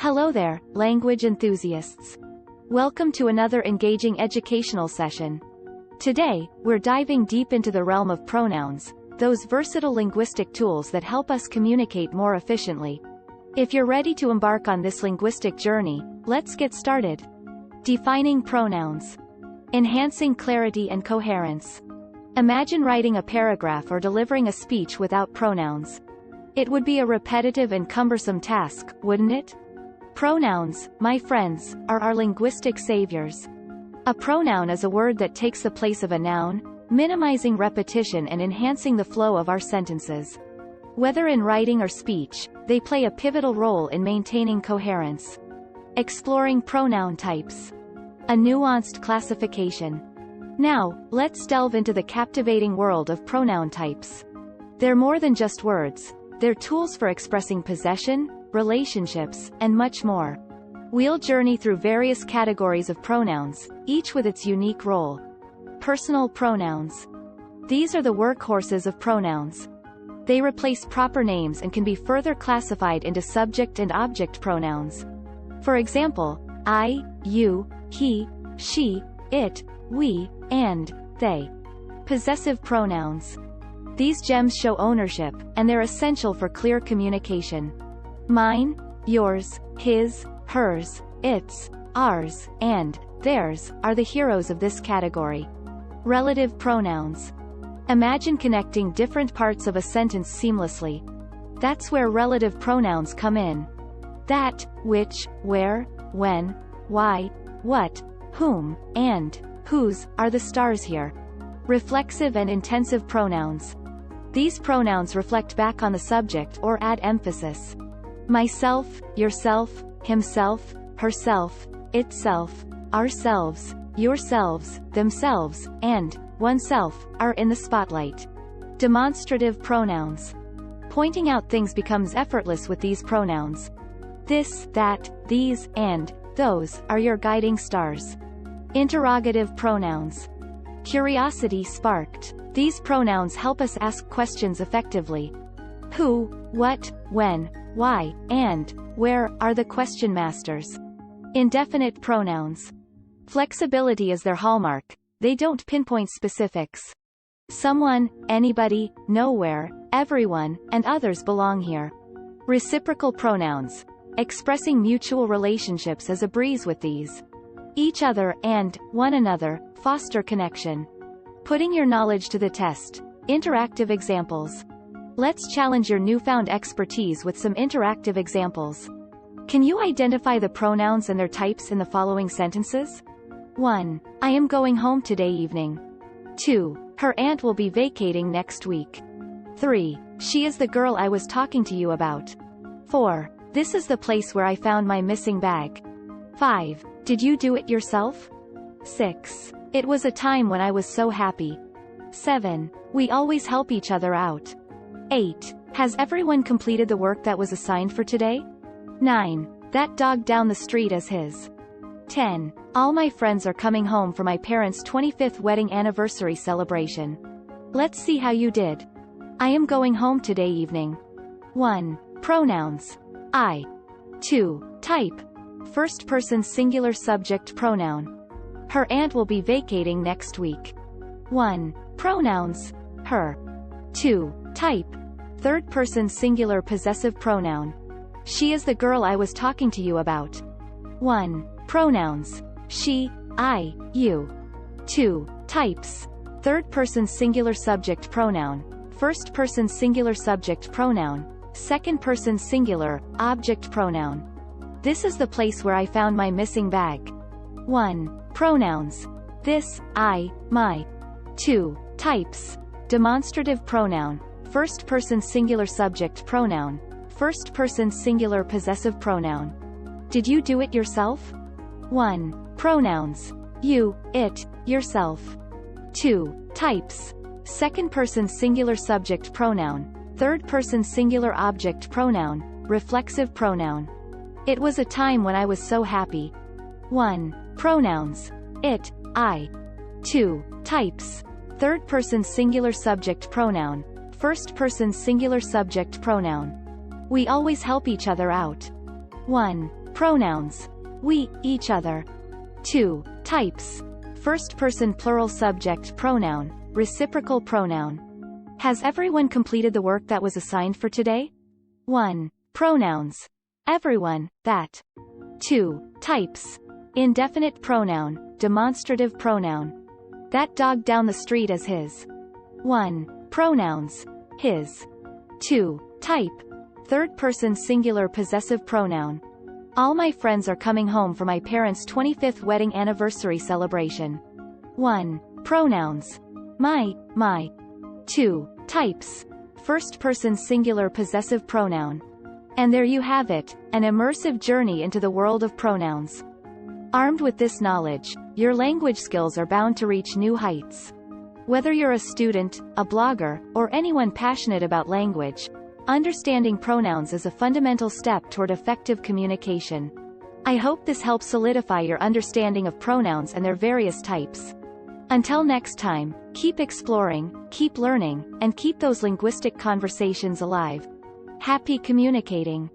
Hello there, language enthusiasts. Welcome to another engaging educational session. Today, we're diving deep into the realm of pronouns, those versatile linguistic tools that help us communicate more efficiently. If you're ready to embark on this linguistic journey, let's get started. Defining pronouns. Enhancing clarity and coherence. Imagine writing a paragraph or delivering a speech without pronouns. It would be a repetitive and cumbersome task, wouldn't it? Pronouns, my friends, are our linguistic saviors. A pronoun is a word that takes the place of a noun, minimizing repetition and enhancing the flow of our sentences. Whether in writing or speech, they play a pivotal role in maintaining coherence. Exploring pronoun types. A nuanced classification. Now, let's delve into the captivating world of pronoun types. They're more than just words. They're tools for expressing possession, relationships, and much more. We'll journey through various categories of pronouns, each with its unique role. Personal pronouns. These are the workhorses of pronouns. They replace proper names and can be further classified into subject and object pronouns. For example, I, you, he, she, it, we, and they. Possessive pronouns. These gems show ownership, and they're essential for clear communication. Mine, yours, his, hers, its, ours, and theirs are the heroes of this category. Relative pronouns. Imagine connecting different parts of a sentence seamlessly. That's where relative pronouns come in. That, which, where, when, why, what, whom, and whose are the stars here. Reflexive and intensive pronouns. These pronouns reflect back on the subject or add emphasis. Myself, yourself, himself, herself, itself, ourselves, yourselves, themselves, and oneself are in the spotlight. Demonstrative pronouns. Pointing out things becomes effortless with these pronouns. This, that, these, and those are your guiding stars. Interrogative pronouns. Curiosity sparked. These pronouns help us ask questions effectively. Who, what, when, why, and where are the question masters. Indefinite pronouns. Flexibility is their hallmark. They don't pinpoint specifics. Someone, anybody, nowhere, everyone, and others belong here. Reciprocal pronouns. Expressing mutual relationships is a breeze with these. Each other and one another foster connection. Putting your knowledge to the test. Interactive examples. Let's challenge your newfound expertise with some interactive examples. Can you identify the pronouns and their types in the following sentences? 1. I am going home today evening. 2. Her aunt will be vacating next week. 3. She is the girl I was talking to you about. 4. This is the place where I found my missing bag. 5. Did you do it yourself? 6. It was a time when I was so happy. 7. We always help each other out. 8. Has everyone completed the work that was assigned for today? 9. That dog down the street is his. 10. All my friends are coming home for my parents' 25th wedding anniversary celebration. Let's see how you did. I am going home today evening. 1. Pronouns. I. 2. Type. First person singular subject pronoun. Her aunt will be vacating next week. 1. Pronouns. Her. 2. Type. Third person singular possessive pronoun. She is the girl I was talking to you about. 1. Pronouns. She, I, you. 2. Types. Third person singular subject pronoun. First person singular subject pronoun. Second person singular object pronoun. This is the place where I found my missing bag. 1. Pronouns. This, I, my. 2. Types. Demonstrative pronoun. First person singular subject pronoun. First person singular possessive pronoun. Did you do it yourself? 1. Pronouns. You, it, yourself. 2. Types. Second person singular subject pronoun. Third person singular object pronoun. Reflexive pronoun. It was a time when I was so happy. 1. Pronouns. It, I. 2. Types. Third person singular subject pronoun. First person singular subject pronoun. We always help each other out. 1. Pronouns. We, each other. 2. Types. First person plural subject pronoun, reciprocal pronoun. Has everyone completed the work that was assigned for today? 1. Pronouns. Everyone, that. 2. Types. Indefinite pronoun, demonstrative pronoun. That dog down the street is his. 1. Pronouns. His. 2. Type. Third person singular possessive pronoun. All my friends are coming home for my parents' 25th wedding anniversary celebration. 1. Pronouns. My. 2. Types. First person singular possessive pronoun. And there you have it, an immersive journey into the world of pronouns. Armed with this knowledge, your language skills are bound to reach new heights. Whether you're a student, a blogger, or anyone passionate about language, understanding pronouns is a fundamental step toward effective communication. I hope this helps solidify your understanding of pronouns and their various types. Until next time, keep exploring, keep learning, and keep those linguistic conversations alive. Happy communicating!